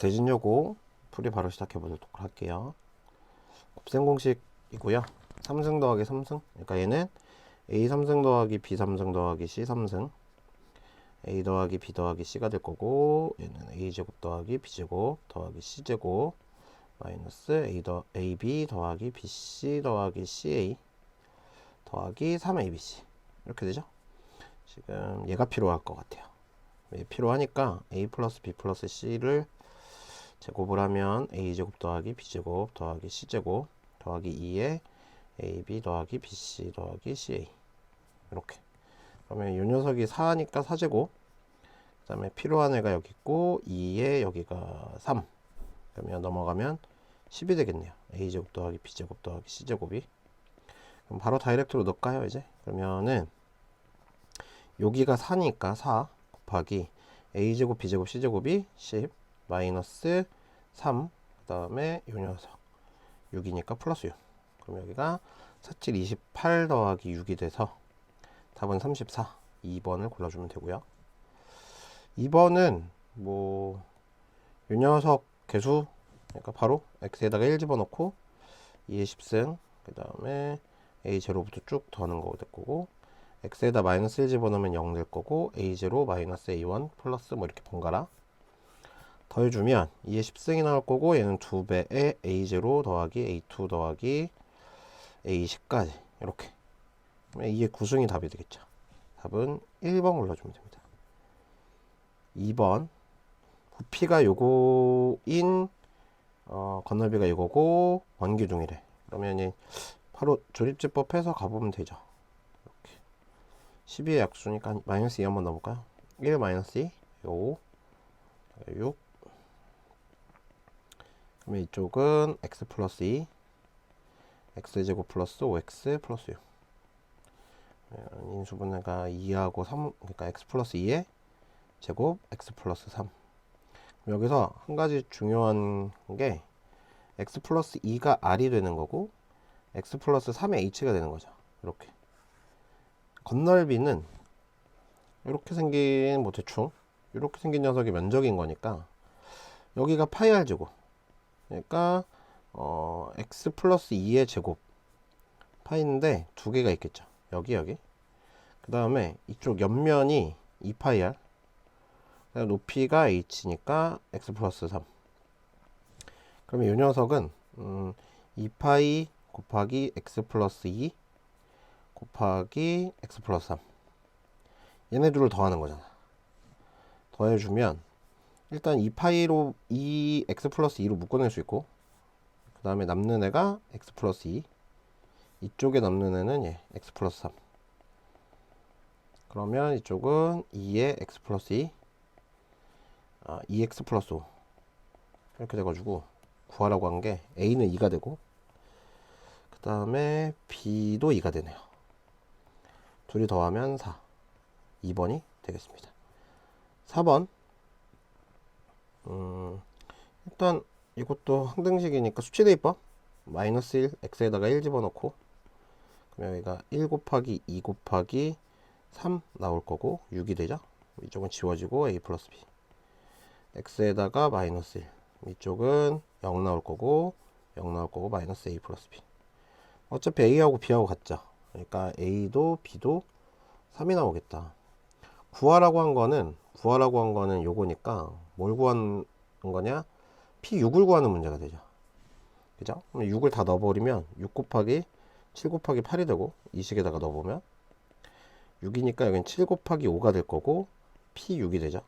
대진여고 풀이 바로 시작해 보도록 할게요. 곱셈 공식이고요. 3승 더하기 3승. 그러니까 얘는 A 3승 더하기 B 3승 더하기 C 3승. A 더하기 B 더하기 C가 될 거고, 얘는 A 제곱 더하기 B 제곱 더하기 C 제곱 마이너스 AB 더하기 BC 더하기 CA 더하기 3ABC 이렇게 되죠. 지금 얘가 필요할 것 같아요. 얘 필요하니까 A 플러스 B 플러스 C를 제곱을 하면 A제곱 더하기 B제곱 더하기 C제곱 더하기 2에 AB 더하기 BC 더하기 CA 이렇게. 그러면 이 녀석이 4니까 4제곱, 그 다음에 필요한 애가 여기 있고 2에 여기가 3, 그러면 넘어가면 10이 되겠네요. A제곱 더하기 B제곱 더하기 C제곱이. 그럼 바로 다이렉트로 넣을까요 이제? 그러면은 여기가 4니까 4 곱하기 A제곱 B제곱 C제곱이 10 마이너스 3, 그 다음에 요 녀석 6이니까 플러스 6. 그럼 여기가 47, 28 더하기 6이 돼서 답은 34. 2번을 골라주면 되고요. 2번은 뭐 요 녀석 개수, 그러니까 바로 x에다가 1 집어넣고 2의 10승, 그 다음에 a0부터 쭉 더하는 거 될 거고, x에다 마이너스 1 집어넣으면 0 될 거고, a0 마이너스 a1 플러스 뭐 이렇게 번갈아 더해주면 2의 10승이 나올 거고, 얘는 2배의 a0 더하기 a2 더하기 a10까지 이렇게. 이게 9승이 답이 되겠죠. 답은 1번 골라주면 됩니다. 2번 부피가 요거인 건널비가 이거고 원기둥이래. 그러면 바로 조립제법 해서 가보면 되죠. 이렇게 12의 약수니까 마이너스 2 한번 넣어볼까요? 1 마이너스 2 5 6. 그러면 이쪽은 x 플러스 2 x제곱 플러스 5x 플러스 6. 인수분해가 2하고 3, 그러니까 x 플러스 2에 제곱 x 플러스 3. 여기서 한 가지 중요한 게 x 플러스 2가 r이 되는 거고 x 플러스 3의 h가 되는 거죠. 이렇게 건널비는 이렇게 생긴, 뭐 대충 이렇게 생긴 녀석이 면적인 거니까 여기가 파이 r 제곱, 그러니까 x 플러스 2의 제곱 파이인데 두 개가 있겠죠. 여기 그 다음에 이쪽 옆면이 2파이 r, 높이가 h니까 x 플러스 3. 그러면 이 녀석은 2파이 곱하기 x 플러스 2 곱하기 x 플러스 3, 얘네 둘을 더하는 거잖아. 더해주면 일단 2파이로 2x 플러스 2로 묶어낼 수 있고, 그 다음에 남는 애가 x 플러스 2, 이쪽에 남는 애는 x 플러스 3. 그러면 이쪽은 2에 x 플러스 2, 2x 플러스 5 이렇게 돼가지고 구하라고 한 게 a는 2가 되고, 그 다음에 b도 2가 되네요. 둘이 더하면 4. 2번이 되겠습니다. 4번 일단 이것도 항등식이니까 수치대입법 마이너스 1 x에다가 1 집어넣고, 그러면 여기가 1 곱하기 2 곱하기 3 나올 거고 6이 되죠. 이쪽은 지워지고 a 플러스 b, x에다가 마이너스 1, 이쪽은 0 나올 거고 0 나올 거고 마이너스 a 플러스 b. 어차피 a하고 b하고 같죠. 그러니까 a도 b도 3이 나오겠다. 구하라고 한 거는 요거니까 뭘 구하는 거냐? p6을 구하는 문제가 되죠. 그죠? 그럼 6을 다 넣어버리면 6 곱하기 7 곱하기 8이 되고, 이 식에다가 넣어보면 6이니까 여기는 7 곱하기 5가 될 거고 p6이 되죠.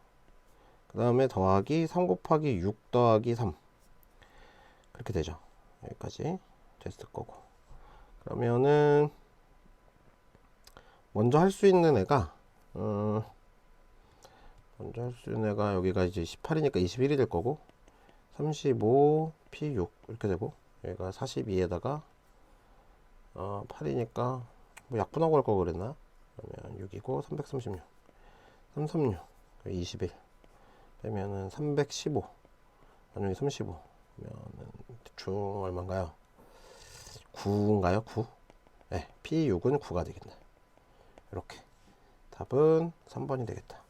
그 다음에 더하기 3 곱하기 6 더하기 3 그렇게 되죠. 여기까지 됐을 거고. 그러면은 먼저 할 수 있는 애가 여기가 이제 18이니까 21이 될 거고, 35 p6 이렇게 되고, 여기가 42에다가 8이니까 뭐 약분하고 할 거 그랬나? 그러면 6이고 336 336 21 빼면은 315 나누기 35 그러면은 대충 얼마인가요? 9인가요? 9? 네, p6은 9가 되겠네. 이렇게 답은 3번이 되겠다.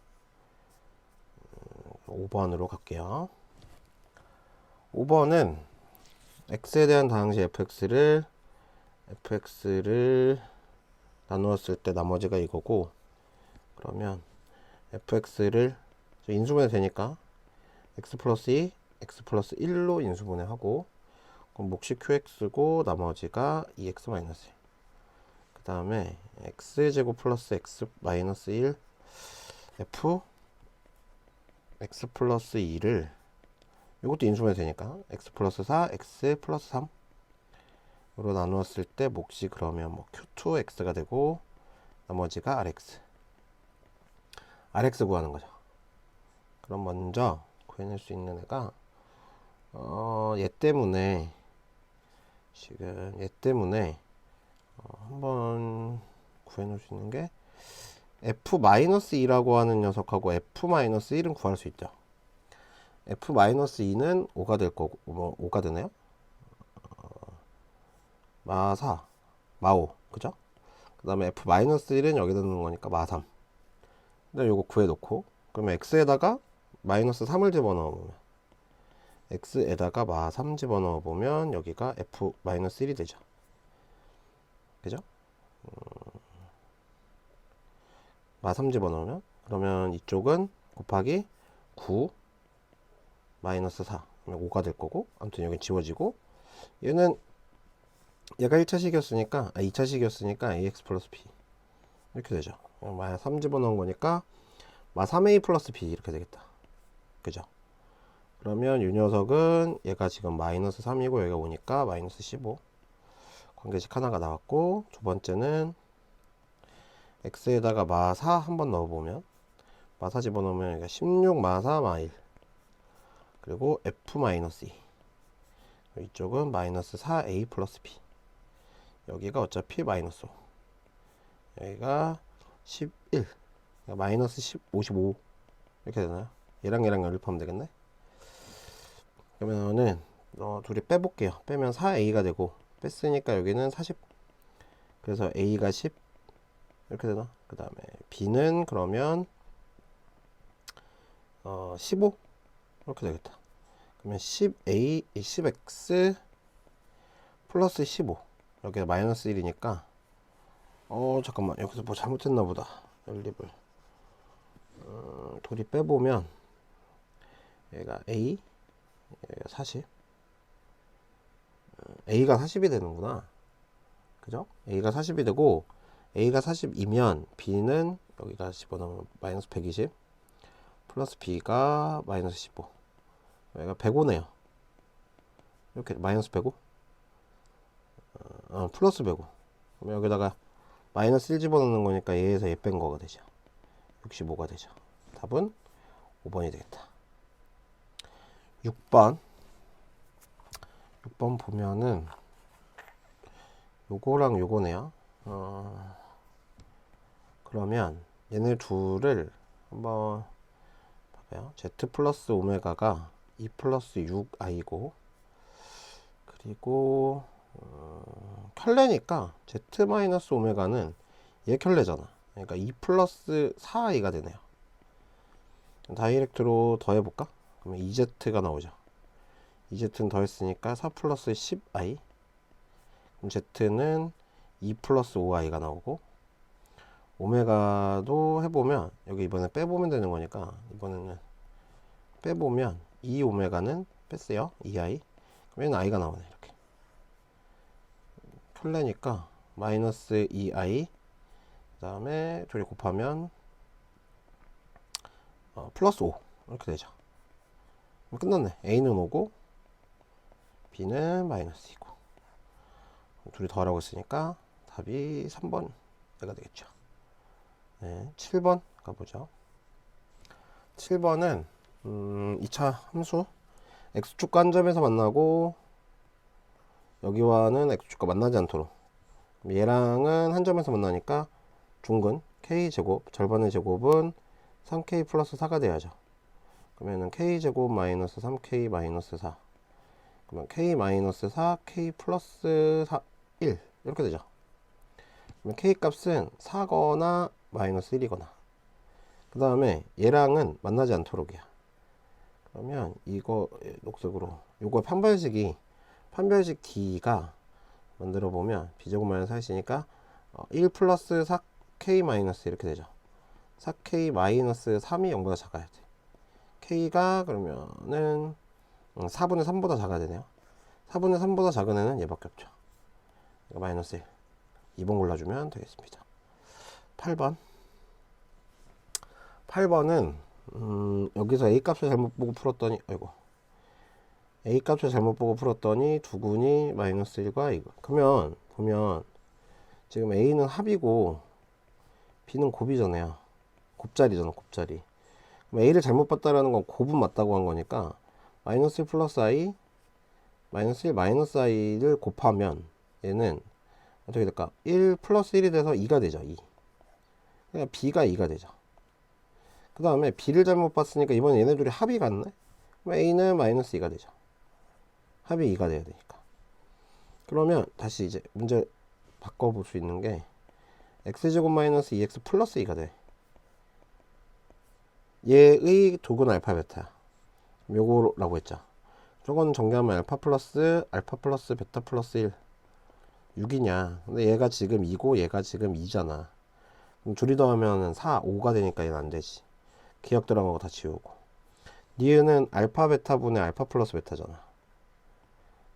5번으로 갈게요. 5번은 x에 대한 다항식 fx를 나누었을 때 나머지가 이거고, 그러면 fx를 인수분해 되니까 x 플러스 2, x 플러스 1로 인수분해하고, 그럼 몫이 qx고 나머지가 2x 마이너스 1. 그 다음에 x제곱 플러스 x 마이너스 1 f x 플러스 2를 이것도 인수분해 되니까 x 플러스 4, x 플러스 3으로 나누었을 때 몫이 그러면 뭐 q2x가 되고 나머지가 rx 구하는 거죠. 그럼 먼저 구해낼 수 있는 애가 얘 때문에 한번 구해놓을 수 있는 게 f-2라고 하는 녀석하고 f-1은 구할 수 있죠. f-2는 5가 될 거고, 뭐 5가 되나요? 마4, 마5, 그죠? 그 다음에 f-1은 여기다 넣는 거니까 마3. 근데 요거 구해놓고, 그러면 x에다가 마이너스 3을 집어넣어보면, x에다가 마3 집어넣어보면 여기가 f-1이 되죠. 그죠? 마3 집어넣으면, 그러면 이쪽은 곱하기 9 마이너스 4, 그러면 5가 될 거고, 아무튼 여기 지워지고, 얘가 1차식이었으니까 2차식이었으니까 ax 플러스 b 이렇게 되죠. 마3 집어넣은 거니까 마3a 플러스 b 이렇게 되겠다. 그죠? 그러면 이 녀석은 얘가 지금 마이너스 3이고 여기가 오니까 마이너스 15 관계식 하나가 나왔고, 두 번째는 x에다가 마4 한번 넣어보면, 마4 집어넣으면 여기가 16 마4 마1, 그리고 f-2, 이쪽은 마이너스 4a 플러스 b, 여기가 어차피 마이너스 5, 여기가 11, 마이너스 55 이렇게 되나요? 얘랑 연립하면 되겠네. 그러면은 둘이 빼볼게요. 빼면 4a가 되고, 뺐으니까 여기는 40, 그래서 a가 10 이렇게 되나? 그 다음에 b는 그러면 15 이렇게 되겠다. 그러면 10x 플러스 15, 여기가 마이너스 1이니까 잠깐만, 여기서 뭐 잘못했나 보다. 연립을 둘이 빼보면 얘가 a, 얘가 40, a가 40이 되는구나. 그죠? a가 40이 되고, a가 40이면 b는 여기다 집어넣으면 마이너스 120 플러스 b가 마이너스 15, 여기가 105네요. 이렇게 마이너스 105, 플러스 105. 그럼 여기다가 마이너스 1 집어넣는 거니까 얘에서 얘 뺀 거가 되죠. 65가 되죠. 답은 5번이 되겠다. 6번 보면은 요거랑 요거네요. 그러면 얘네 둘을 한번 봐봐요. z 플러스 오메가가 2 플러스 6i고, 그리고 켤레니까 z 마이너스 오메가는 얘 켤레잖아. 그러니까 2 플러스 4i가 되네요. 다이렉트로 더해볼까? 그러면 2z가 나오죠. 2z는 더했으니까 4 플러스 10i, 그럼 z는 2 플러스 5i가 나오고, 오메가도 해보면 여기 이번에 빼보면 되는 거니까 이번에는 빼보면 2 오메가는 뺐어요. 2i, 그러면 i가 나오네. 이렇게 켤레니까 마이너스 2i, 그 다음에 둘이 곱하면 플러스 5 이렇게 되죠. 끝났네. a는 5고 b는 마이너스 2고, 둘이 더하라고 했으니까 답이 3번가 되겠죠. 네, 7번 가보죠. 7번은 2차 함수, x축과 한 점에서 만나고 여기와는 x축과 만나지 않도록, 얘랑은 한 점에서 만나니까 중근 k제곱 절반의 제곱은 3k 플러스 4가 돼야죠. 그러면은 k제곱 마이너스 3k 마이너스 4, 그러면 k 마이너스 4 k 플러스 4 1 이렇게 되죠. 그러면 k 값은 4거나 마이너스 1이거나, 그 다음에 얘랑은 만나지 않도록이야. 그 그러면 이거 녹색으로 요거 판별식 D가 만들어 보면 B제곱 마이너스 4C니까 1 플러스 4K 마이너스 이렇게 되죠. 4K 마이너스 3이 0보다 작아야 돼. K가 그러면은 4분의 3보다 작아야 되네요. 4분의 3보다 작은 애는 얘밖에 없죠. 이거 마이너스 1. 2번 골라주면 되겠습니다. 8번은 여기서 A 값을 잘못 보고 풀었더니 A 값을 잘못 보고 풀었더니 두근이 마이너스 1과 이거. 그러면 보면 지금 A는 합이고 B는 곱이잖아요. 곱자리잖아, 곱자리. 그럼 A를 잘못 봤다라는 건 곱은 맞다고 한 거니까 마이너스 1 플러스 I 마이너스 1 마이너스 I를 곱하면 얘는 어떻게 될까? 1 플러스 1이 돼서 2가 되죠. 2. 그러니까 B가 2가 되죠. 그 다음에 B를 잘못 봤으니까 이번에 얘네 둘이 합이 같네? 그럼 A는 마이너스 2가 되죠. 합이 2가 돼야 되니까. 그러면 다시 이제 문제 바꿔볼 수 있는 게 x제곱 마이너스 2x 플러스 2가 돼. 얘의 두근 알파 베타야. 요거라고 했죠. 저거는 정리하면 알파 플러스 베타 플러스 1 6이냐. 근데 얘가 지금 2고 얘가 지금 2잖아. 그럼 둘이 더하면 4, 5가 되니까 얘는 안 되지. 기억 들어간 거 다 지우고. 니은은 알파 베타 분의 알파 플러스 베타잖아.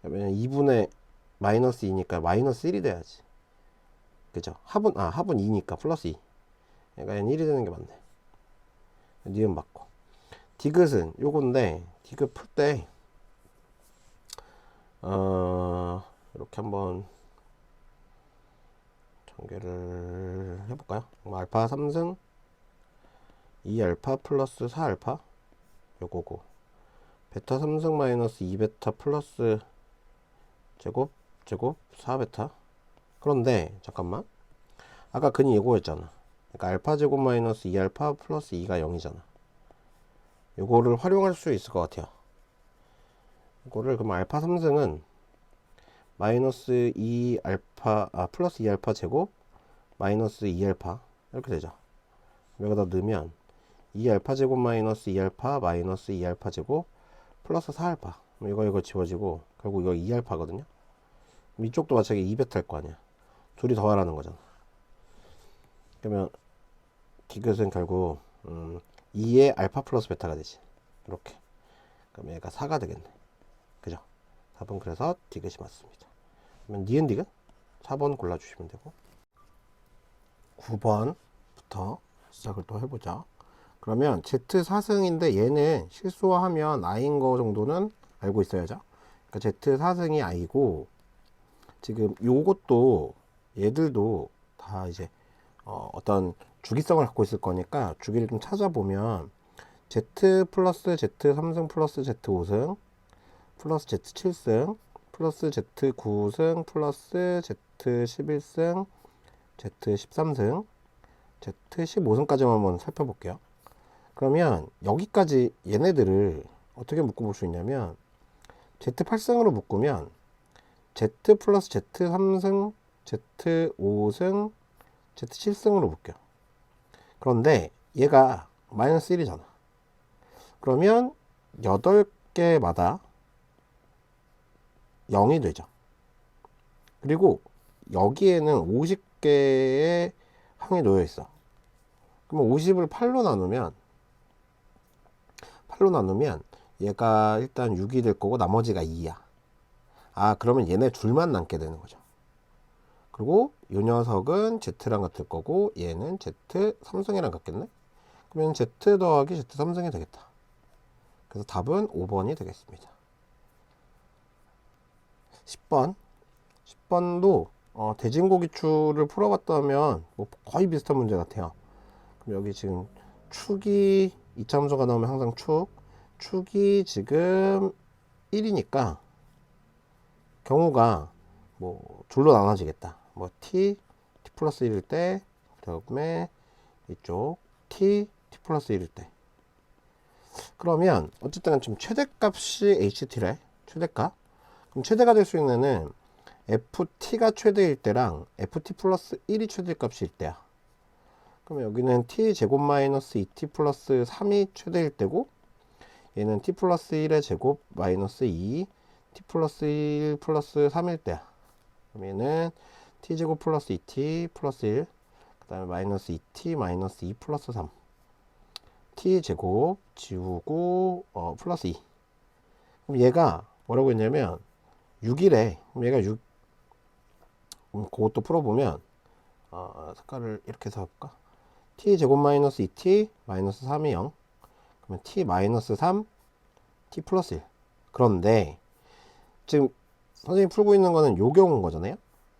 그러면 2분의 마이너스 2니까 마이너스 1이 돼야지. 그죠? 합은 2니까 플러스 2. 그러니까 얘는 1이 되는 게 맞네. 니은 맞고. 디귿은 요건데, 디귿 풀 때, 이렇게 한번 전개를 해볼까요? 알파 3승 2알파 플러스 4알파 요거고, 베타 3승 마이너스 2베타 플러스 제곱 4베타. 그런데 잠깐만, 아까 근이 이거였잖아. 그러니까 알파 제곱 마이너스 2알파 플러스 2가 0이잖아. 요거를 활용할 수 있을 것 같아요. 이거를 그럼 알파 3승은 마이너스 2알파 플러스 2알파 제곱 마이너스 2알파 이렇게 되죠. 여기다 넣으면 2알파 제곱 마이너스 2알파 마이너스 2알파 제곱 플러스 4알파. 이거 지워지고 결국 이거 2알파거든요. 이쪽도 마찬가지 2베타일 거 아니야. 둘이 더하라는 거잖아. 그러면 디귿은 결국 2의 알파 플러스 베타가 되지. 이렇게. 그럼 얘가 4가 되겠네. 그죠? 4번 그래서 디귿이 맞습니다. 그러면 니은 디귿 4번 골라주시면 되고, 9번부터 시작을 또 해보자. 그러면 Z4승인데 얘는 실수하면 I인 거 정도는 알고 있어야죠. 그러니까 Z4승이 I고, 지금 요것도 얘들도 다 이제 어떤 주기성을 갖고 있을 거니까 주기를 좀 찾아보면 Z 플러스 Z3승 플러스 Z5승 플러스 Z7승 플러스 Z9승 플러스 Z11승 Z13승 Z15승까지만 한번 살펴볼게요. 그러면 여기까지 얘네들을 어떻게 묶어볼 수 있냐면 Z8승으로 묶으면 Z 플러스 Z3승 Z5승 Z7승으로 묶여. 그런데 얘가 마이너스 1이잖아. 그러면 8개마다 0이 되죠. 그리고 여기에는 50개의 항이 놓여 있어. 그러면 50을 8로 나누면 얘가 일단 6이 될 거고 나머지가 2야. 그러면 얘네 둘만 남게 되는 거죠. 그리고 이 녀석은 Z랑 같을 거고 얘는 Z3승이랑 같겠네. 그러면 Z 더하기 Z3승이 되겠다. 그래서 답은 5번이 되겠습니다. 10번도 대진고기추를 풀어봤다면 뭐 거의 비슷한 문제 같아요. 그럼 여기 지금 축이 2차 함수가 나오면 항상 축이 지금 1이니까 경우가 뭐 둘로 나눠지겠다. 뭐 t 플러스 1일 때, 그다음에 이쪽 t 플러스 1일 때. 그러면 어쨌든 좀 최대값이 ht래. 최대값. 그럼 최대가 될 수 있는 애는 ft가 최대일 때랑 ft 플러스 1이 최대값일 때야. 그러면 여기는 t 제곱 마이너스 2t 플러스 3이 최대일 때고, 얘는 t 플러스 1의 제곱 마이너스 2 t 플러스 1 플러스 3일 때야. 그럼 얘는 t제곱 플러스 2t 플러스 1 그 다음에 마이너스 2t 마이너스 2 플러스 3 t제곱 지우고 플러스 2. 그럼 얘가 뭐라고 했냐면 6이래. 그럼 얘가 6. 그것도 풀어보면 색깔을 이렇게 해서 해볼까? t제곱 마이너스 2t 마이너스 3이 0. 그러면 t 마이너스 3 t 플러스 1. 그런데 지금 선생님이 풀고 있는 거는 요 경우인 거잖아요.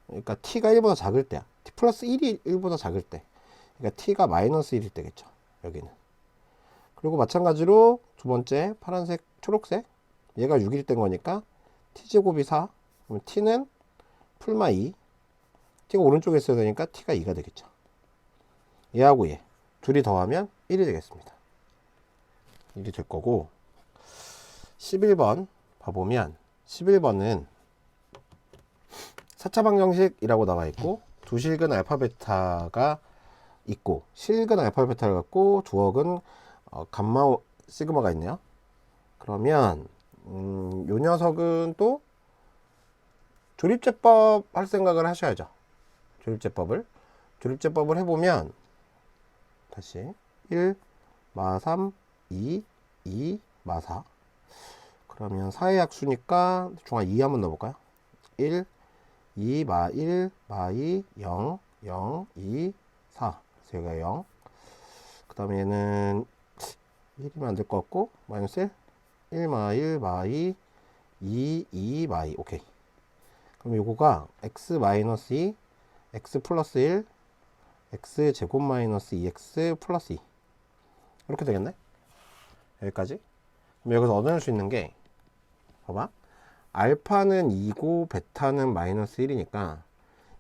그러니까 t가 1보다 작을 때야. t 플러스 1이 1보다 작을 때. 그러니까 t가 마이너스 1일 때겠죠. 여기는. 그리고 마찬가지로 두 번째 파란색 초록색 얘가 6일 땐 거니까 t제곱이 4. 그러면 t는 풀마 2. t가 오른쪽에 있어야 되니까 t가 2가 되겠죠. 얘하고 얘 둘이 더하면 1이 되겠습니다. 이게 될 거고 11번 봐보면 11번은 4차 방정식이라고 나와 있고 두 실근 알파 베타가 있고 실근 알파 베타를 갖고 두억은 감마 시그마가 있네요. 그러면 요 녀석은 또 조립제법 할 생각을 하셔야죠. 조립제법을 해보면 다시 1 마 3 2 2 마 4 그러면 4의 약수니까 중앙 2 한번 넣어볼까요? 1 2 마 1 마 2 0 0 2 4 그래서 여기가 0 그 다음에 얘는 1이면 안 될 것 같고 마이너스 1 1 마 1 마 2 2 2 마 2 오케이. 그럼 요거가 x 마이너스 2 x 플러스 1 x 제곱 마이너스 2x 플러스 2 이렇게 되겠네. 여기까지. 그럼 여기서 얻어낼 수 있는 게 봐봐 알파는 2고 베타는 마이너스 1이니까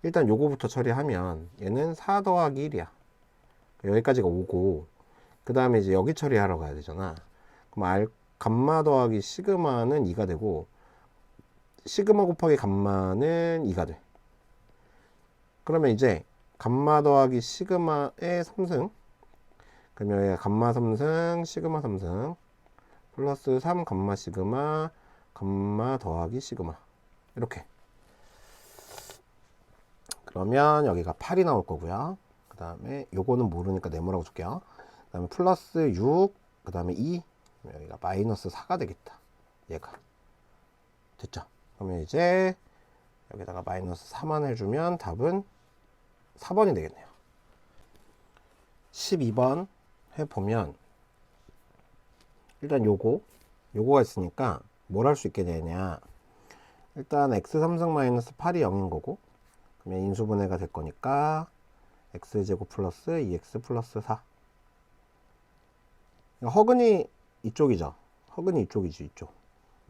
일단 요거부터 처리하면 얘는 4 더하기 1이야. 여기까지가 5고 그 다음에 이제 여기 처리하러 가야 되잖아. 그럼 감마 더하기 시그마는 2가 되고 시그마 곱하기 감마는 2가 돼. 그러면 이제 감마 더하기 시그마의 3승 그러면 여기가 감마 3승 시그마 3승 플러스 3 감마 시그마 감마 더하기 시그마 이렇게. 그러면 여기가 8이 나올 거고요. 그 다음에 요거는 모르니까 네모라고 줄게요. 그 다음에 플러스 6 그 다음에 2 여기가 마이너스 4가 되겠다. 얘가 됐죠. 그러면 이제 여기다가 마이너스 4만 해주면 답은 4번이 되겠네요. 12번 해보면 일단 요거가 있으니까 뭘 할 수 있게 되냐. 일단 x 3승 마이너스 8이 0인 거고 그러면 인수분해가 될 거니까 x제곱 플러스 2x 플러스 4 허근이 이쪽이죠. 허근이 이쪽이지 이쪽.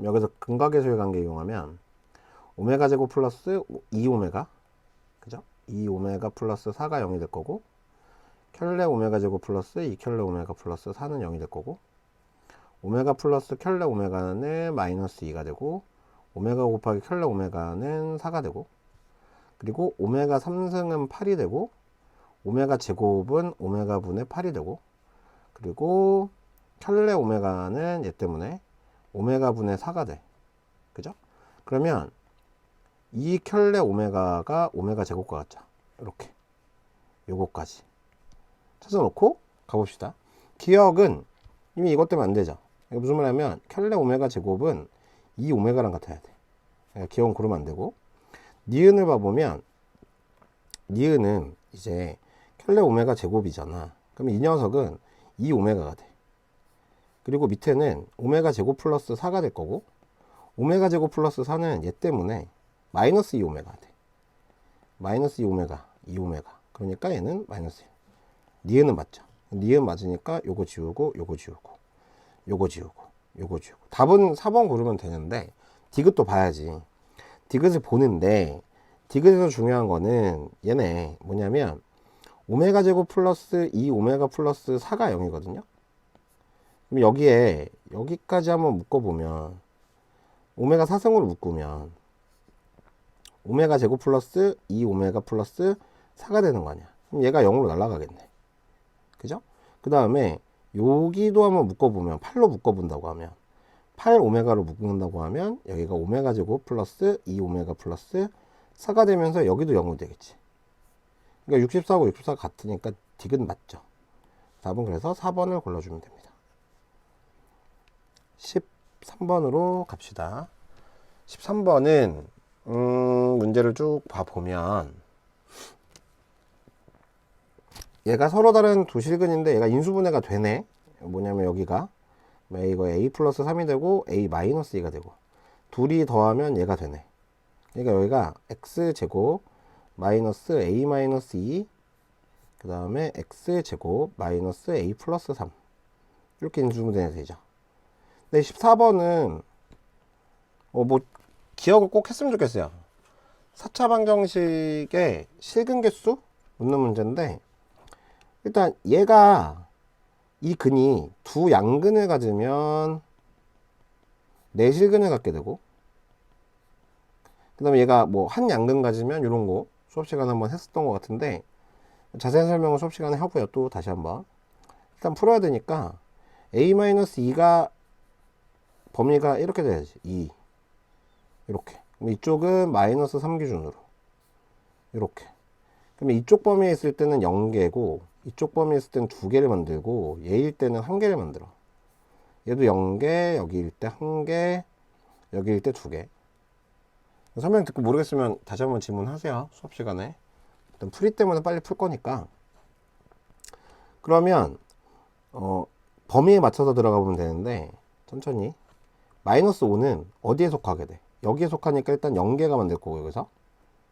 여기서 근각계수의 관계 이용하면 오메가 제곱 플러스 2오메가 그죠? 2오메가 플러스 4가 0이 될 거고 켤레 오메가 제곱 플러스 2켤레 오메가 플러스 4는 0이 될 거고 오메가 플러스 켤레 오메가는 마이너스 2가 되고 오메가 곱하기 켤레 오메가는 4가 되고 그리고 오메가 3승은 8이 되고 오메가 제곱은 오메가 분의 8이 되고 그리고 켤레 오메가는 얘 때문에 오메가 분의 4가 돼. 그죠? 그러면 이 켤레 오메가가 오메가 제곱과 같죠. 이렇게 요거까지 찾아놓고 가봅시다. 기억은 이미 이것 때문에 안 되죠. 무슨 말이냐면 켤레 오메가 제곱은 이 오메가랑 같아야 돼. 그러니까 기억은 그러면 안 되고 니은을 봐보면 니은은 이제 켤레 오메가 제곱이잖아. 그러면 이 녀석은 이 오메가가 돼. 그리고 밑에는 오메가 제곱 플러스 4가 될 거고 오메가 제곱 플러스 4는 얘 때문에 마이너스 2오메가 돼. 마이너스 2오메가 그러니까 얘는 마이너스 1. 니은은 맞죠. 니은 맞으니까 요거 지우고 요거 지우고 요거 지우고 요거 지우고 답은 4번 고르면 되는데 디귿도 봐야지. 디귿을 보는데 디귿에서 중요한 거는 얘네 뭐냐면 오메가 제곱 플러스 2오메가 플러스 4가 0이거든요. 그럼 여기에 여기까지 한번 묶어보면 오메가 4승으로 묶으면 오메가 제곱 플러스 2오메가 플러스 4가 되는 거 아니야. 그럼 얘가 0으로 날아가겠네. 그죠? 그 다음에 여기도 한번 묶어보면 8로 묶어본다고 하면 8오메가로 묶는다고 하면 여기가 오메가 제곱 플러스 2오메가 플러스 4가 되면서 여기도 0이 되겠지. 그러니까 64하고 64가 같으니까 딕은 맞죠. 답은 그래서 4번을 골라주면 됩니다. 13번으로 갑시다. 13번은 문제를 쭉 봐보면 얘가 서로 다른 두 실근인데 얘가 인수분해가 되네. 뭐냐면 여기가 이거 a 플러스 3이 되고 a 마이너스 2가 되고 둘이 더하면 얘가 되네. 그러니까 여기가 x제곱 마이너스 a 마이너스 2 그 다음에 x제곱 마이너스 a 플러스 3 이렇게 인수분해가 되죠. 근데 14번은 뭐 기억을 꼭 했으면 좋겠어요. 4차 방정식의 실근 개수 묻는 문제인데 일단 얘가 이 근이 두 양근을 가지면 네 실근을 갖게 되고 그 다음에 얘가 뭐 한 양근 가지면 이런 거 수업 시간에 한번 했었던 것 같은데 자세한 설명은 수업 시간에 하고요. 또 다시 한번 일단 풀어야 되니까 a-2가 범위가 이렇게 돼야지 2 이렇게 그럼 이쪽은 마이너스 3 기준으로 이렇게 그러면 이쪽 범위에 있을 때는 0개고 이쪽 범위에 있을 때는 2개를 만들고 얘일 때는 1개를 만들어. 얘도 0개 여기일 때 1개 여기일 때 2개. 설명 듣고 모르겠으면 다시 한번 질문하세요. 수업 시간에. 일단 풀이 때문에 빨리 풀 거니까. 그러면 범위에 맞춰서 들어가 보면 되는데 천천히 마이너스 5는 어디에 속하게 돼? 여기에 속하니까 일단 0개가 만들 거고 여기서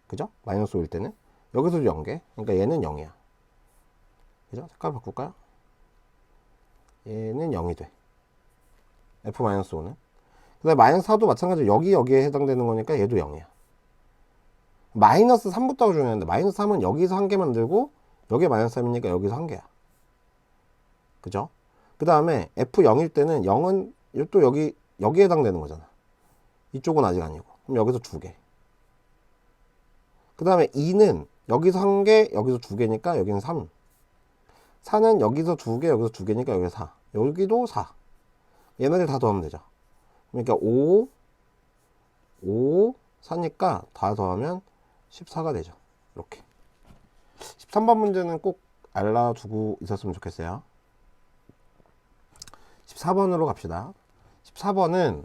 그죠? 마이너스 5일 때는 여기서도 0개 그러니까 얘는 0이야. 그죠? 색깔 바꿀까요? 얘는 0이 돼. F-5는 그 다음에 마이너스 4도 마찬가지로 여기에 해당되는 거니까 얘도 0이야. 마이너스 3부터 중요한데 마이너스 3은 여기서 1개 만들고 여기에 마이너스 3이니까 여기서 1개야. 그죠? 그 다음에 F0일 때는 0은 또 여기에 해당되는 거잖아. 이쪽은 아직 아니고 그럼 여기서 2개. 그 다음에 2는 여기서 1개 여기서 2개니까 여기는 3. 4는 여기서 2개 여기서 2개니까 여기 4 여기도 4 얘네들 다 더하면 되죠. 그러니까 5 4니까 다 더하면 14가 되죠. 이렇게 13번 문제는 꼭 알아두고 있었으면 좋겠어요. 14번으로 갑시다. 14번은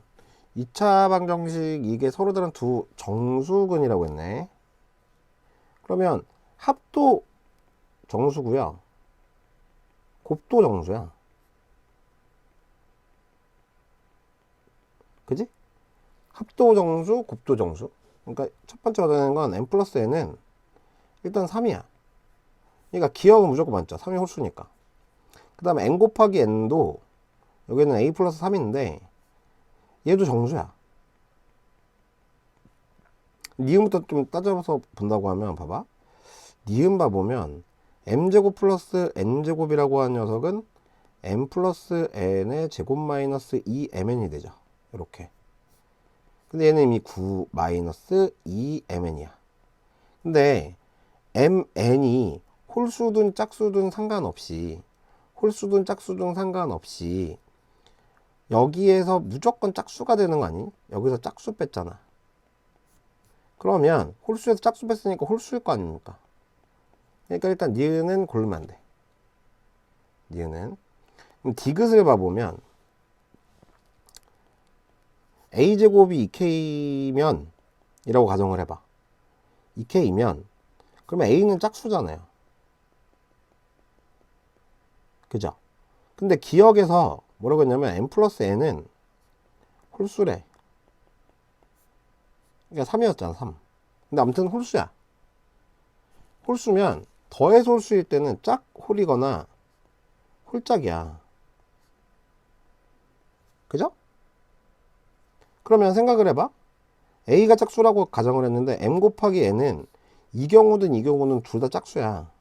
2차 방정식 이게 서로 다른 두 정수근이라고 했네. 그러면 합도 정수고요. 곱도 정수야. 그지? 합도 정수, 곱도 정수. 그러니까 첫 번째 얻어내는 건 n 플러스 n은 일단 3이야. 그러니까 기억은 무조건 맞죠. 3이 홀수니까. 그 다음에 n 곱하기 n도 여기는 a 플러스 3인데 얘도 정수야. 니은부터 좀 따져서 본다고 하면 봐봐. 니은 봐보면 m제곱 플러스 n제곱이라고 하는 녀석은 m 플러스 n의 제곱 마이너스 2mn이 되죠. 이렇게. 근데 얘는 이미 9 마이너스 2mn이야. 근데 mn이 홀수든 짝수든 상관없이 여기에서 무조건 짝수가 되는 거 아니? 여기서 짝수 뺐잖아. 그러면 홀수에서 짝수 뺐으니까 홀수일 거 아닙니까? 그러니까 일단 니은은 고르면 안 돼. 니은은. 그럼 디귿을 봐보면 a제곱이 2k면 이라고 가정을 해봐. 2k면 그러면 a는 짝수잖아요. 그죠? 근데 기억에서 뭐라고 했냐면 n 플러스 n은 홀수래. 그러니까 3이었잖아 3. 근데 아무튼 홀수야. 홀수면 더해서 홀수일 때는 짝홀이거나 홀짝이야. 그죠? 그러면 생각을 해봐. a가 짝수라고 가정을 했는데 m 곱하기 n은 이 경우는 둘 다 짝수야.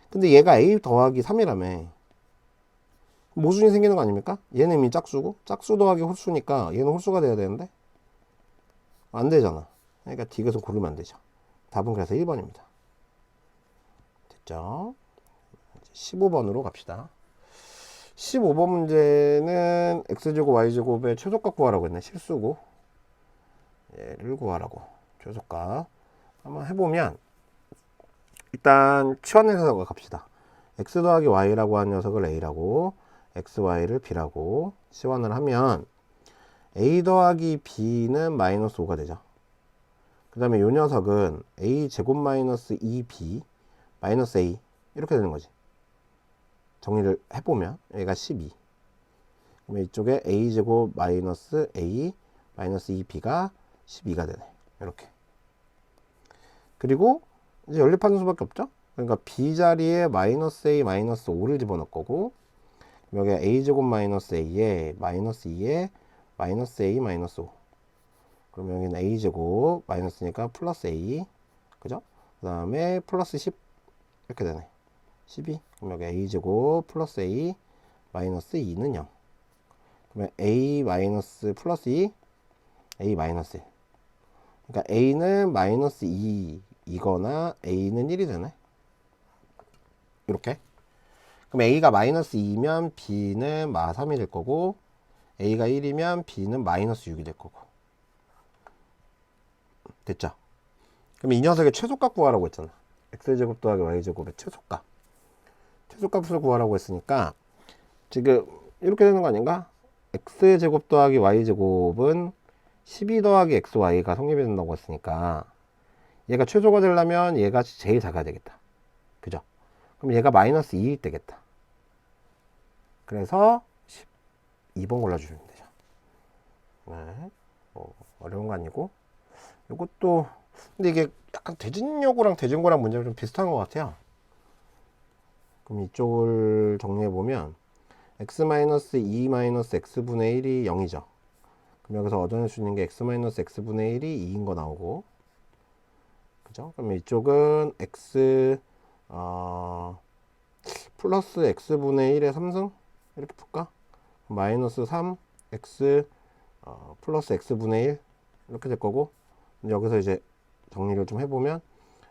근데 얘가 a 더하기 3이라며. 모순이 생기는 거 아닙니까? 얘는 이미 짝수고 짝수 더하기 홀수니까 얘는 홀수가 돼야 되는데 안 되잖아. 그러니까 디귿은 고르면 안 되죠. 답은 그래서 1번입니다. 됐죠? 15번으로 갑시다. 15번 문제는 x제곱 y제곱의 최소값 구하라고 했네. 실수고 얘를 구하라고. 최소값 한번 해보면 일단 치환해서 갑시다. x 더하기 y라고 한 녀석을 a라고 x, y를 b라고 치환을 하면 a 더하기 b는 마이너스 5가 되죠. 그 다음에 이 녀석은 a 제곱 마이너스 2b 마이너스 a 이렇게 되는 거지. 정리를 해보면 얘가 12. 그러면 이쪽에 a 제곱 마이너스 a 마이너스 2b가 12가 되네. 이렇게. 그리고 이제 연립하는 수밖에 없죠. 그러니까 b 자리에 마이너스 a 마이너스 5를 집어넣을 거고, 여기 a 제곱 마이너스 a에 마이너스 2에 마이너스 a 마이너스 5. 그럼 여기는 a 제곱 마이너스니까 플러스 a, 그죠? 그 다음에 플러스 10 이렇게 되네. 12. 그럼 여기 a 제곱 플러스 a 마이너스 2는 0. 그러면 a 마이너스 플러스 2, a 마이너스 1. 그러니까 a는 마이너스 2이거나 a는 1이 되네. 이렇게. 그럼 a가 마이너스 2면 b는 마 3이 될 거고, a가 1이면 b는 마이너스 6이 될 거고. 됐죠? 그럼 이 녀석의 최소값 구하라고 했잖아. x제곱 더하기 y제곱의 최소값. 최소값을 구하라고 했으니까 지금 이렇게 되는 거 아닌가? x제곱 더하기 y제곱은 12 더하기 xy가 성립이 된다고 했으니까 얘가 최소가 되려면 얘가 제일 작아야 되겠다. 그죠? 그럼 얘가 마이너스 2일 때겠다. 그래서 12번 골라주시면 되죠. 네. 어려운 거 아니고. 이것도 근데 이게 약간 대진요구랑 대진고랑 문제가 좀 비슷한 것 같아요. 그럼 이쪽을 정리해보면 x-2-x분의 1이 0이죠. 그럼 여기서 얻어낼 수 있는 게 x-x분의 1이 2인 거 나오고, 그죠? 그럼 이쪽은 x 플러스 x분의 1의 3승 이렇게 풀까? 마이너스 3 x 플러스 x분의 1 이렇게 될 거고, 여기서 이제 정리를 좀 해보면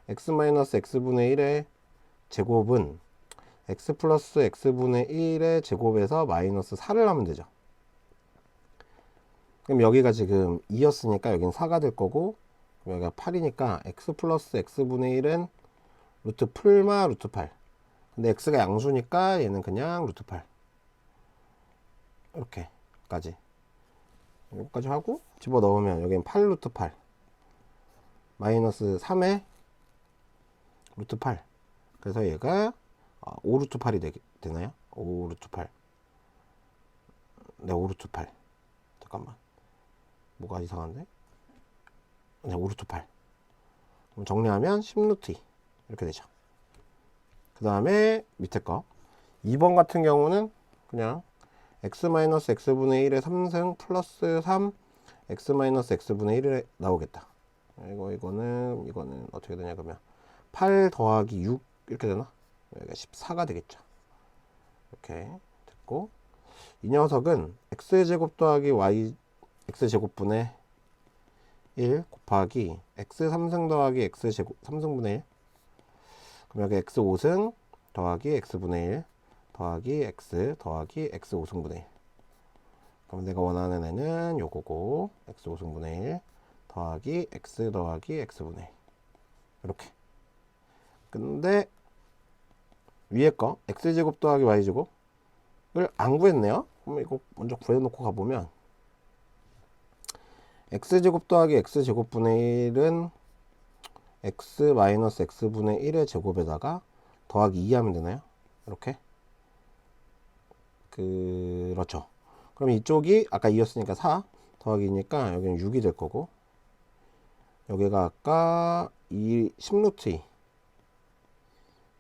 x-x분의 1의 제곱은 x 플러스 x분의 1의 제곱에서 마이너스 4를 하면 되죠. 그럼 여기가 지금 2였으니까 여기는 4가 될 거고, 여기가 8이니까 x 플러스 x분의 1은 루트 풀마 루트 8. 근데 x가 양수니까 얘는 그냥 루트 8. 이렇게까지. 여기까지 하고 집어넣으면 여기는 8 루트 8 마이너스 3의 루트 8. 그래서 얘가 5 루트 8이 되나요? 5 루트 8. 네, 5 루트 8. 잠깐만. 뭐가 이상한데? 네, 5 루트 8. 그럼 정리하면 10 루트 2. 이렇게 되죠. 그 다음에 밑에 거. 2번 같은 경우는 그냥 x-x분의 1의 3승 플러스 3 x-x분의 1이 나오겠다. 이거는 어떻게 되냐 그러면 8 더하기 6 이렇게 되나? 여기가 14가 되겠죠. 이렇게 됐고, 이 녀석은 x제곱 더하기 y x제곱분의 1 곱하기 x 3승 더하기 x제곱 3승분의 1. 그럼 여기 x 5승 더하기 x분의 1 더하기 x 더하기 x 5승분의 1. 그럼 내가 원하는 애는 요거고, x 5승분의 1 더하기 x 더하기 x분의 1. 이렇게. 근데 위에 거 x제곱 더하기 y제곱을 안 구했네요. 그럼 이거 먼저 구해놓고 가보면 x제곱 더하기 x제곱분의 1은 x 마이너스 x분의 1의 제곱에다가 더하기 2 하면 되나요? 이렇게. 그렇죠. 그럼 이쪽이 아까 2였으니까 4 더하기 2니까 여기는 6이 될 거고, 여기가 아까 10 루트 2,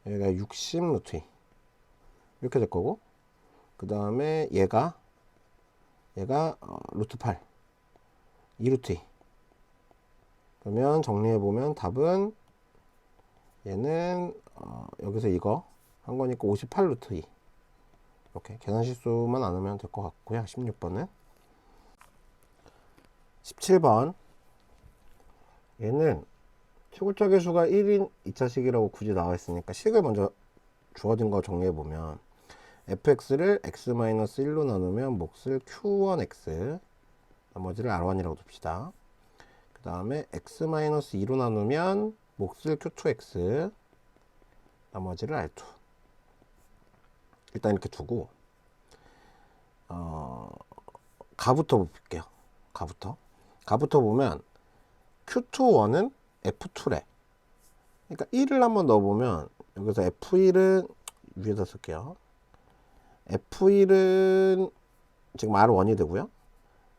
여기가 60 루트 2 이렇게 될 거고, 그 다음에 얘가 루트 8 2 루트 2. 그러면 정리해보면 답은 얘는 여기서 이거 한 거니까 58 루트 2. 이렇게 계산 실수만 안 하면 될 것 같고요. 16번은 17번 얘는 최고차 계수가 1인 2차식이라고 굳이 나와 있으니까 식을 먼저 주어진 거 정리해 보면 fx를 x-1로 나누면 몫을 q1x, 나머지를 r1이라고 둡시다. 그 다음에 x-2로 나누면 몫을 q2x, 나머지를 r2. 일단 이렇게 두고 가부터 볼게요. 가부터 보면 q21은 f2래. 그러니까 1을 한번 넣어보면 여기서 f1은 위에다 쓸게요. f1은 지금 r1이 되고요.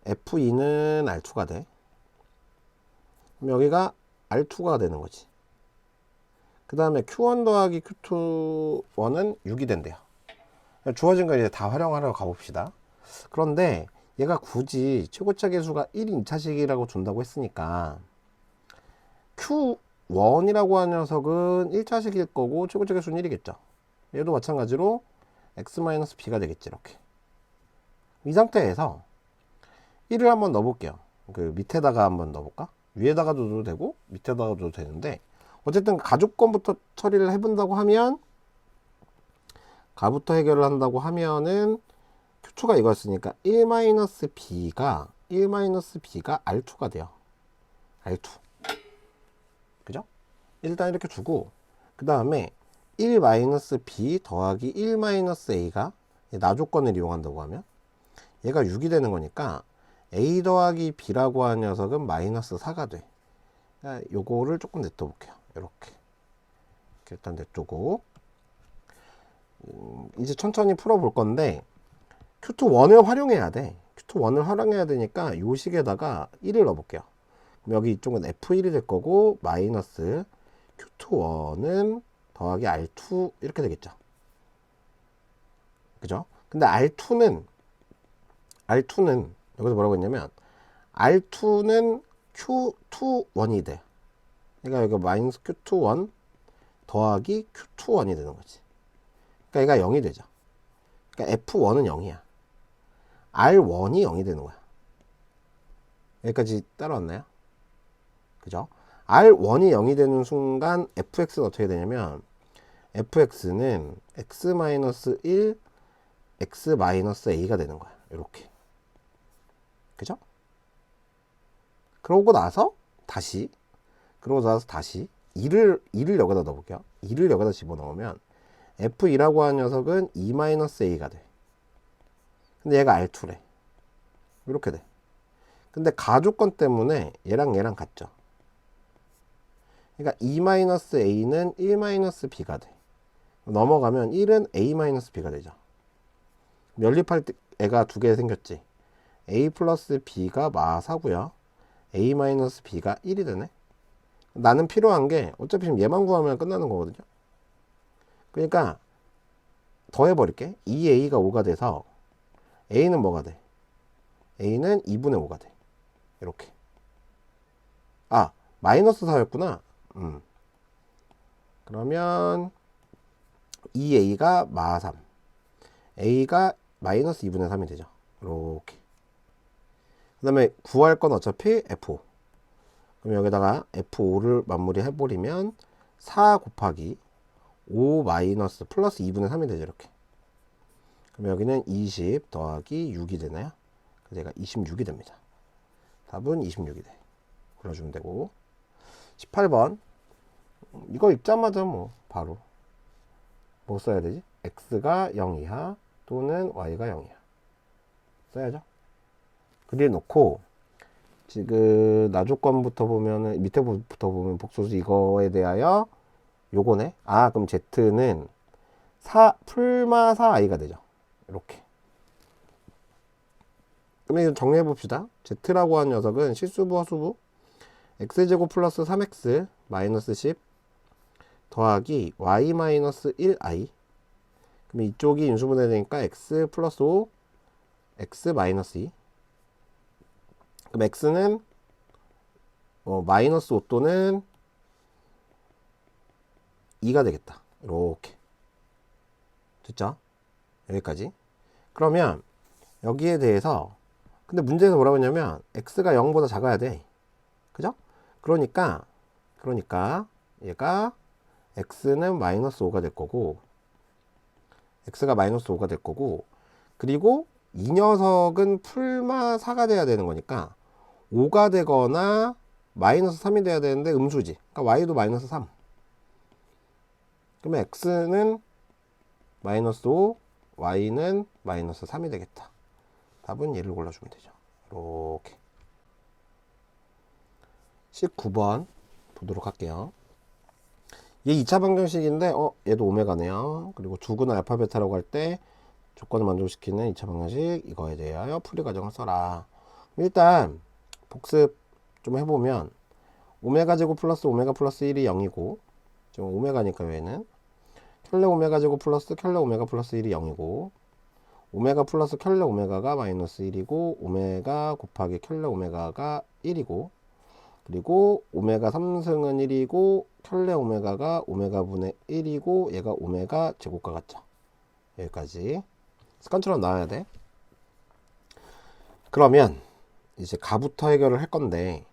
f2는 r2가 돼. 그럼 여기가 r2가 되는 거지. 그 다음에 q1 더하기 q21은 6이 된대요. 주어진 걸 이제 다 활용하러 가봅시다. 그런데 얘가 굳이 최고차 계수가 1인 2차식이라고 준다고 했으니까 q1이라고 하는 녀석은 1차식일 거고 최고차 계수는 1이겠죠. 얘도 마찬가지로 x-b가 되겠지. 이렇게 이 상태에서 1을 한번 넣어볼게요. 그 밑에다가 한번 넣어볼까? 위에다가 둬도 되고 밑에다가 둬도 되는데 어쨌든 가족권부터 처리를 해본다고 하면 가부터 해결을 한다고 하면은 Q2가 이거였으니까 1-B가 R2가 돼요. R2. 그죠? 일단 이렇게 주고 그 다음에 1-B 더하기 1-A가 나조건을 이용한다고 하면 얘가 6이 되는 거니까 A 더하기 B라고 하는 녀석은 -4가 돼. 그러니까 요거를 조금 냅둬 볼게요. 이렇게 일단 냅두고 이제 천천히 풀어 볼 건데 Q2-1을 활용해야 돼. Q2-1을 활용해야 되니까 요 식에다가 1을 넣어 볼게요. 그럼 여기 이쪽은 F1이 될 거고 마이너스 Q2-1은 더하기 R2 이렇게 되겠죠. 그죠? 근데 R2는 여기서 뭐라고 했냐면 R2는 Q2-1이 돼. 그러니까 여기 마이너스 Q2-1 더하기 Q2-1이 되는 거지. 그러니까 얘가 0이 되죠. 그러니까 F1은 0이야. R1이 0이 되는 거야. 여기까지 따라왔나요? 그죠? R1이 0이 되는 순간 fx는 어떻게 되냐면 fx는 x-1 x-a가 되는 거야. 이렇게. 그죠? 그러고 나서 다시 2를 여기다 넣어볼게요. 2를 여기다 집어넣으면 f2라고 하는 녀석은 2-a가 돼. 근데 얘가 R2래. 이렇게 돼. 근데 가조건 때문에 얘랑 같죠. 그러니까 2-a는 1-b가 돼. 넘어가면 1은 a-b가 되죠. 연립할 때 애가 두 개 생겼지. a 플러스 b가 마4고요. a-b가 1이 되네. 나는 필요한 게 어차피 지금 얘만 구하면 끝나는 거거든요. 그러니까 더해버릴게. 2a가 5가 돼서 a는 뭐가 돼? a는 2분의 5가 돼. 이렇게. 아, 마이너스 4였구나. 그러면 2a가 마3, a가 마이너스 2분의 3이 되죠. 이렇게. 그 다음에 구할 건 어차피 f5. 그럼 여기다가 f5를 마무리 해버리면 4 곱하기 5 마이너스 플러스 2분의 3이 되죠. 이렇게. 그럼 여기는 20 더하기 6이 되나요? 그래서 얘가 26이 됩니다. 답은 26이 돼. 골라주면 되고. 18번. 이거 읽자마자 뭐 바로 뭐 써야 되지? x가 0 이하 또는 y가 0 이하 써야죠. 그래 놓고 지금 나조건부터 보면은 밑에부터 보면 복소수 이거에 대하여 요거네. 아, 그럼 z는 풀마 4i가 되죠. 이렇게. 그럼 이거 정리해 봅시다. z라고 하는 녀석은 실수부 허수부 x제곱 플러스 3x 마이너스 10 더하기 y 마이너스 1i. 그럼 이쪽이 인수분해 되니까 x 플러스 5 x 마이너스 2. 그럼 x는 마이너스 5 또는 2가 되겠다. 이렇게 됐죠? 여기까지. 그러면 여기에 대해서 근데 문제에서 뭐라고 했냐면 x가 0보다 작아야 돼. 그죠? 그러니까 얘가 x는 마이너스 5가 될 거고 x가 마이너스 5가 될 거고, 그리고 이 녀석은 풀마 4가 돼야 되는 거니까 5가 되거나 마이너스 3이 돼야 되는데 음수지. 그러니까 y도 마이너스 3. 그러면 x는 마이너스 5, y는 마이너스 3이 되겠다. 답은 얘를 골라주면 되죠. 이렇게. 19번 보도록 할게요. 얘 2차 방정식인데 얘도 오메가네요. 그리고 두근을 알파 베타라고 할 때 조건을 만족시키는 2차 방정식, 이거에 대하여 풀이 과정을 써라. 일단 복습 좀 해보면 오메가 제곱 플러스 오메가 플러스 1이 0이고, 지금 오메가니까 얘는 켤레 오메가 제곱 플러스 켤레 오메가 플러스 1이 0이고, 오메가 플러스 켤레 오메가가 마이너스 1이고, 오메가 곱하기 켤레 오메가가 1이고, 그리고 오메가 3승은 1이고 켤레 오메가가 오메가 분의 1이고, 얘가 오메가 제곱과 같죠. 여기까지 습관처럼 나와야 돼. 그러면 이제 가부터 해결을 할 건데,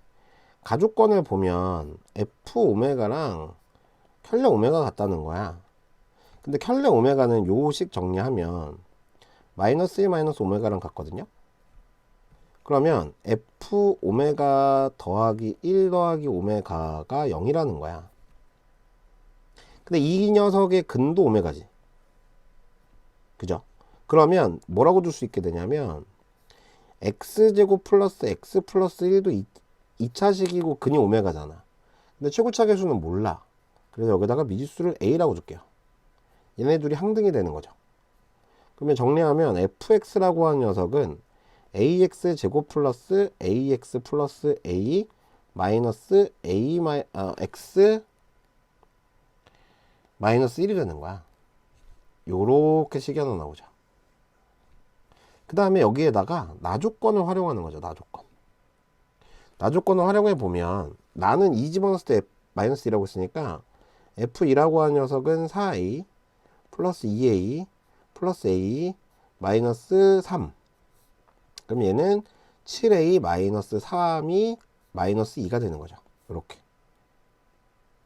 가조건을 보면 f 오메가랑 켤레 오메가 같다는 거야. 근데 켤레 오메가는 요식 정리하면 마이너스 1 마이너스 오메가랑 같거든요. 그러면 f 오메가 더하기 1 더하기 오메가가 0이라는 거야. 근데 이 녀석의 근도 오메가지. 그죠? 그러면 뭐라고 줄 수 있게 되냐면 x제곱 플러스 x 플러스 1도 2차식이고 근이 오메가잖아. 근데 최고차 계수는 몰라. 그래서 여기다가 미지수를 a라고 줄게요. 얘네 둘이 항등이 되는 거죠. 그러면 정리하면 fx라고 하는 녀석은 ax 제곱 플러스 ax 플러스 a 마이너스 x 마이너스 1이 되는 거야. 요렇게 식이 하나 나오죠. 그 다음에 여기에다가 나조건을 활용하는 거죠. 나조건. 나조건을 활용해 보면 나는 2 집어넣었을 때 마이너스 2라고 했으니까 f2라고 하는 녀석은 4a 플러스 2a 플러스 a 마이너스 3. 그럼 얘는 7a 마이너스 3이 마이너스 2가 되는 거죠. 이렇게.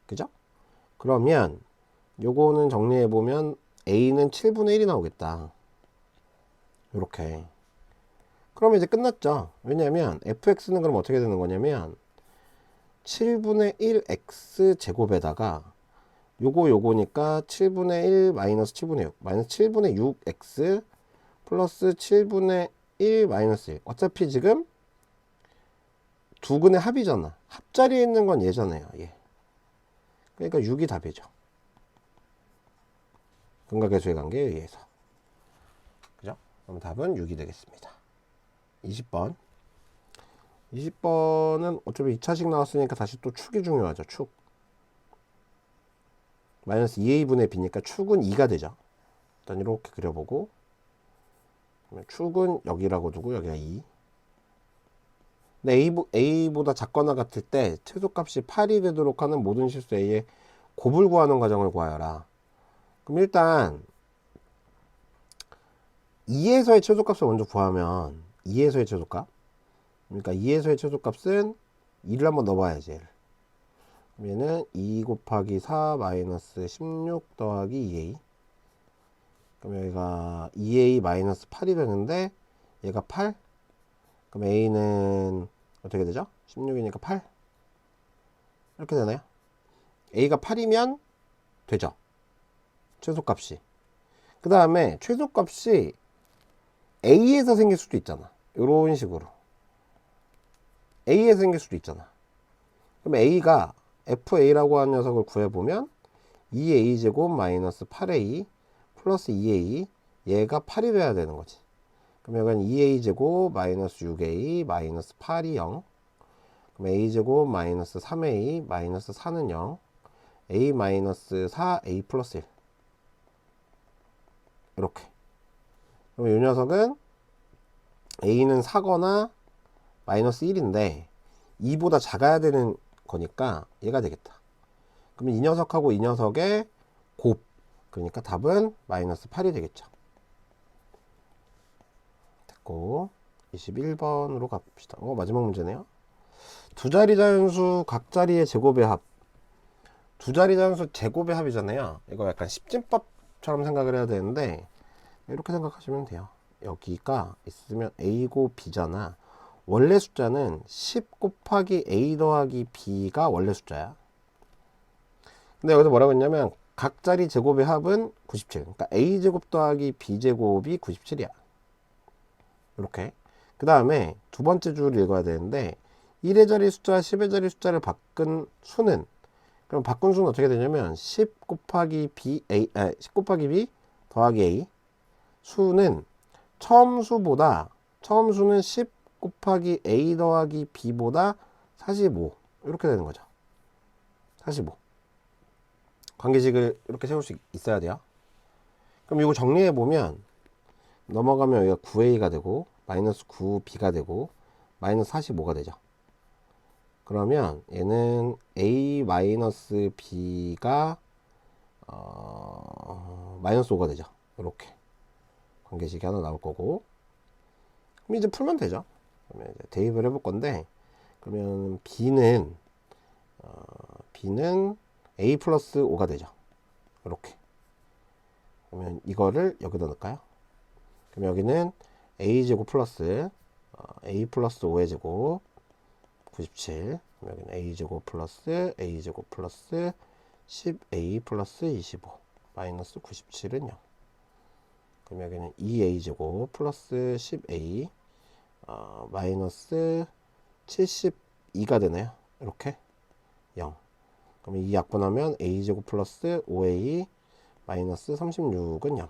그죠? 그러면 요거는 정리해 보면 a는 7분의 1이 나오겠다. 이렇게. 그러면 이제 끝났죠. 왜냐면 fx는 그럼 어떻게 되는 거냐면 7분의 1x 제곱에다가 요거니까 7분의 1 마이너스 7분의 6 마이너스 7분의 6x 플러스 7분의 1 마이너스 1. 어차피 지금 두 근의 합이잖아. 합자리에 있는 건 얘잖아요. 얘. 그러니까 6이 답이죠. 근각계수의 관계에 의해서. 그죠? 그럼 답은 6이 되겠습니다. 20번. 20번은 어차피 2차식 나왔으니까 다시 또 축이 중요하죠. 축. 마이너스 2a분의 b니까 축은 2가 되죠. 일단 이렇게 그려보고, 축은 여기라고 두고 여기가 2. 근데 a보다 작거나 같을 때 최소값이 8이 되도록 하는 모든 실수 a의 곱을 구하는 과정을 구하여라. 그럼 일단 2에서의 최소값을 먼저 구하면 2에서의 최소값, 그러니까 2에서의 최소값은 2를 한번 넣어봐야지. 얘를. 그럼 얘는 2 곱하기 4 마이너스 16 더하기 2a. 그럼 여기가 2a 마이너스 8이 되는데 얘가 8. 그럼 a는 어떻게 되죠? 16이니까 8. 이렇게 되나요? a가 8이면 되죠. 최소값이. 그 다음에 최소값이 a에서 생길 수도 있잖아. 이런 식으로 a에서 생길 수도 있잖아. 그럼 a가 fa라고 하는 녀석을 구해보면 2a 제곱 마이너스 8a 플러스 2a, 얘가 8이 돼야 되는 거지. 그럼 여기는 2a 제곱 마이너스 6a 마이너스 8이 0. 그럼 a 제곱 마이너스 3a 마이너스 4는 0. a 마이너스 4a 플러스 1. 이렇게. 그럼 이 녀석은 a는 4거나 마이너스 1인데 2보다 작아야 되는 거니까 얘가 되겠다. 그럼 이 녀석하고 이 녀석의 곱, 그러니까 답은 마이너스 8이 되겠죠. 됐고 21번으로 가봅시다. 마지막 문제네요. 두 자리 자연수 각 자리의 제곱의 합. 두 자리 자연수 제곱의 합이잖아요. 이거 약간 십진법처럼 생각을 해야 되는데 이렇게 생각하시면 돼요. 여기가 있으면 a고 b잖아. 원래 숫자는 10 곱하기 a 더하기 b가 원래 숫자야. 근데 여기서 뭐라고 했냐면 각자리 제곱의 합은 97. 그러니까 a제곱 더하기 b제곱이 97이야. 이렇게. 그 다음에 두 번째 줄을 읽어야 되는데 1의 자리 숫자와 10의 자리 숫자를 바꾼 수는, 그럼 바꾼 수는 어떻게 되냐면 10 곱하기 b, 10 곱하기 b 더하기 a 수는 처음 수는 10 곱하기 a 더하기 b보다 45 이렇게 되는 거죠. 45. 관계식을 이렇게 세울 수 있어야 돼요. 그럼 이거 정리해 보면 넘어가면 여기가 9a가 되고 마이너스 9b가 되고 마이너스 45가 되죠. 그러면 얘는 a 마이너스 b가 마이너스 5가 되죠. 이렇게 관계식이 하나 나올 거고, 그럼 이제 풀면 되죠. 그러면 이제 대입을 해볼 건데, 그러면 b는 a 플러스 5가 되죠. 이렇게. 그러면 이거를 여기다 넣을까요? 그럼 여기는 a제곱 플러스 a 플러스 5의 제곱 97. 그럼 여기는 a제곱 플러스 10a 플러스 25 마이너스 97은 0. 그럼 여기는 2a제곱 플러스 10a 마이너스 72가 되네요. 이렇게 0. 그러면 이 약분하면 a제곱 플러스 5a 마이너스 36은 0.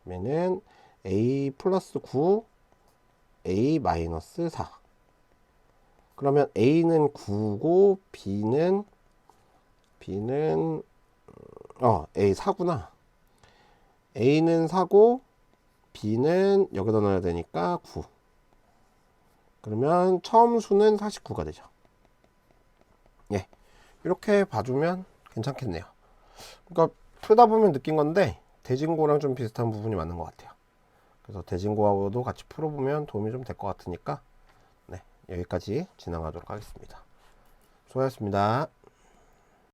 그러면은 a 플러스 9 a 마이너스 4. 그러면 a는 9고 b는 a 4구나. a는 4고 b는 여기다 넣어야 되니까 9. 그러면 처음 수는 49가 되죠. 예, 이렇게 봐주면 괜찮겠네요. 그러니까 풀다 보면 느낀 건데 대진고랑 좀 비슷한 부분이 맞는 것 같아요. 그래서 대진고하고도 같이 풀어보면 도움이 좀 될 것 같으니까, 네, 여기까지 진행하도록 하겠습니다. 수고하셨습니다.